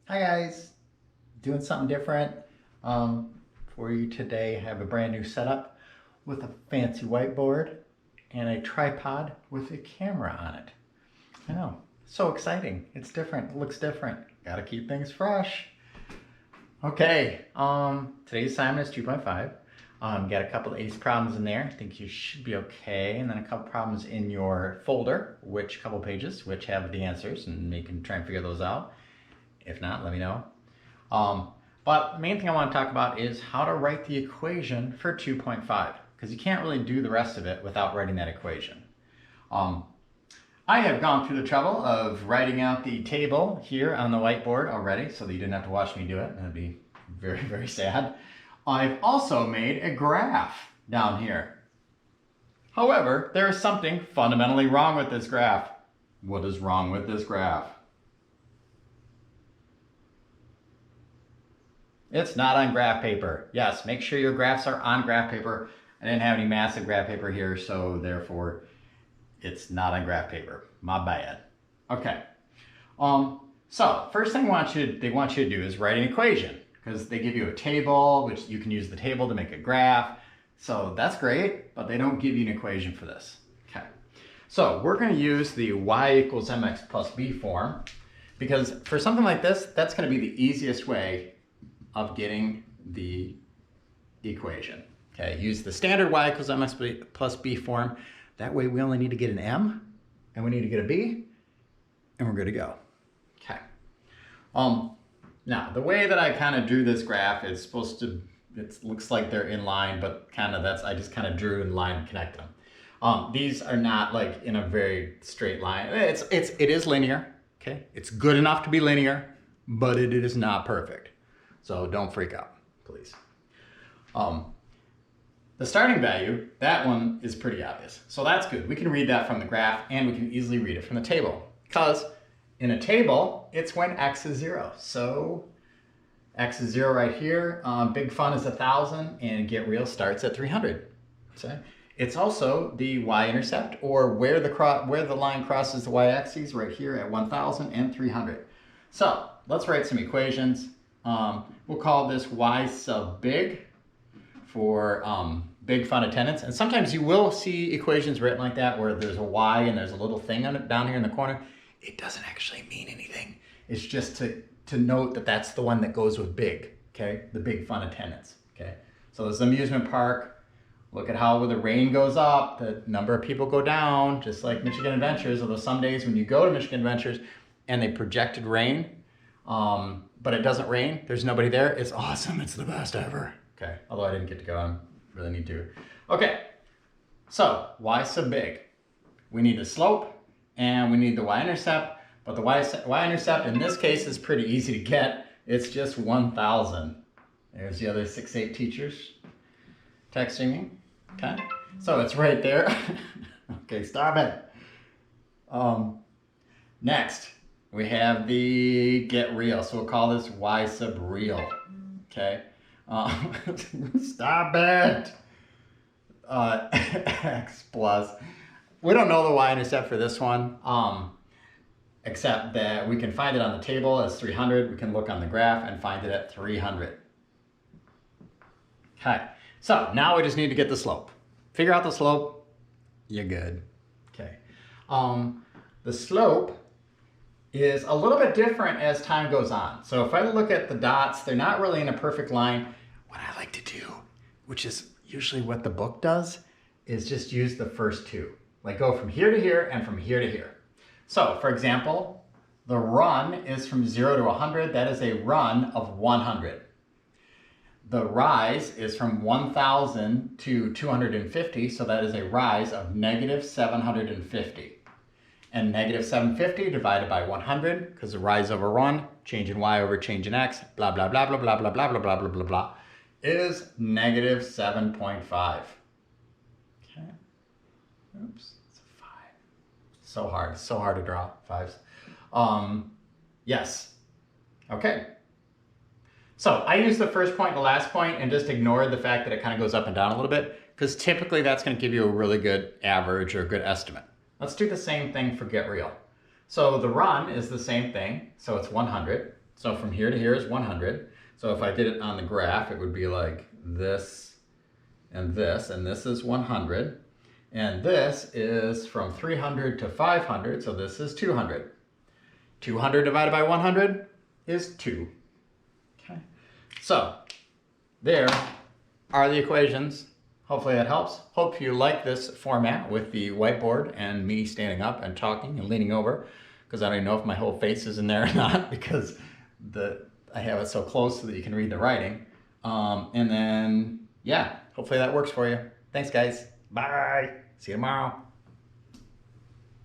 Hi guys, doing something different for you today. I have a brand new setup with a fancy whiteboard and a tripod with a camera on it. I know, so exciting. It's different, it looks different. Gotta keep things fresh. Okay, today's assignment is 2.5. Got a couple of ACE problems in there. I think you should be okay. And then a couple problems in your folder, which couple pages, which have the answers, and you can try and figure those out. If not, let me know. But the main thing I want to talk about is how to write the equation for 2.5, because you can't really do the rest of it without writing that equation. I have gone through the trouble of writing out the table here on the whiteboard already, so that you didn't have to watch me do it. That'd be very, very sad. I've also made a graph down here. However, there is something fundamentally wrong with this graph. What is wrong with this graph? It's not on graph paper. Yes, make sure your graphs are on graph paper. I didn't have any massive graph paper here, so therefore it's not on graph paper. My bad. Okay. So first thing they want you to do is write an equation, because they give you a table, which you can use the table to make a graph. So that's great, but they don't give you an equation for this. Okay. So we're going to use the y equals mx plus b form, because for something like this, that's going to be the easiest way of getting the equation. Okay, use the standard y equals mx plus b form. That way we only need to get an m, and we need to get a b, and we're good to go. Okay. Now, the way that I kind of drew this graph is supposed to, it looks like they're in line, but kind of I just kind of drew in line and connected them. These are not like in a very straight line. It is linear, okay? It's good enough to be linear, but it is not perfect. So don't freak out, please. The starting value, that one is pretty obvious. So that's good. We can read that from the graph, and we can easily read it from the table. Because in a table, it's when x is 0. So x is 0 right here. Big fun is 1,000, and get real starts at 300. Okay. It's also the y-intercept, or where the line crosses the y-axis, right here at 1,000 and 300. So let's write some equations. We'll call this y sub big for big fun attendance. And sometimes you will see equations written like that where there's a y and there's a little thing on it down here in the corner. It doesn't actually mean anything. It's just to note that that's the one that goes with big, okay? The big fun attendance, okay? So this amusement park, look at how when the rain goes up, the number of people go down, just like Michigan Adventures, although some days when you go to Michigan Adventures and they projected rain, but it doesn't rain, there's nobody there, it's awesome, it's the best ever. Okay, although I didn't get to go, I really need to. Okay, so y sub big. We need the slope and we need the y-intercept, but the y-intercept in this case is pretty easy to get. It's just 1,000. There's the other 6-8 teachers texting me. Okay, so it's right there. Okay, stop it. Next, we have the get real. So we'll call this y sub real. Okay. Stop it. X plus. We don't know the y-intercept for this one, except that we can find it on the table as 300. We can look on the graph and find it at 300. Okay, so now we just need to get the slope. Figure out the slope, you're good. Okay. The slope is a little bit different as time goes on. So if I look at the dots, they're not really in a perfect line. What I like to do, which is usually what the book does, is just use the first two. Like go from here to here and from here to here. So for example, the run is from 0 to 100. That is a run of 100. The rise is from 1,000 to 250. So that is a rise of negative 750. And negative 750 divided by 100, because the rise over run, change in y over change in x, blah, blah, blah, blah, blah, blah, blah, blah, blah, blah, blah, blah, is negative 7.5. Okay. Oops, it's a 5. So hard to draw, 5s. Yes. Okay. So I use the first point and the last point and just ignore the fact that it kind of goes up and down a little bit, because typically that's going to give you a really good average or a good estimate. Let's do the same thing for get real. So the run is the same thing, so it's 100. So from here to here is 100. So if I did it on the graph, it would be like this, and this is 100. And this is from 300 to 500, so this is 200. 200 divided by 100 is 2. Okay. So there are the equations. Hopefully that helps. Hope you like this format with the whiteboard and me standing up and talking and leaning over, because I don't even know if my whole face is in there or not, because I have it so close so that you can read the writing. And then, yeah, hopefully that works for you. Thanks, guys. Bye. See you tomorrow.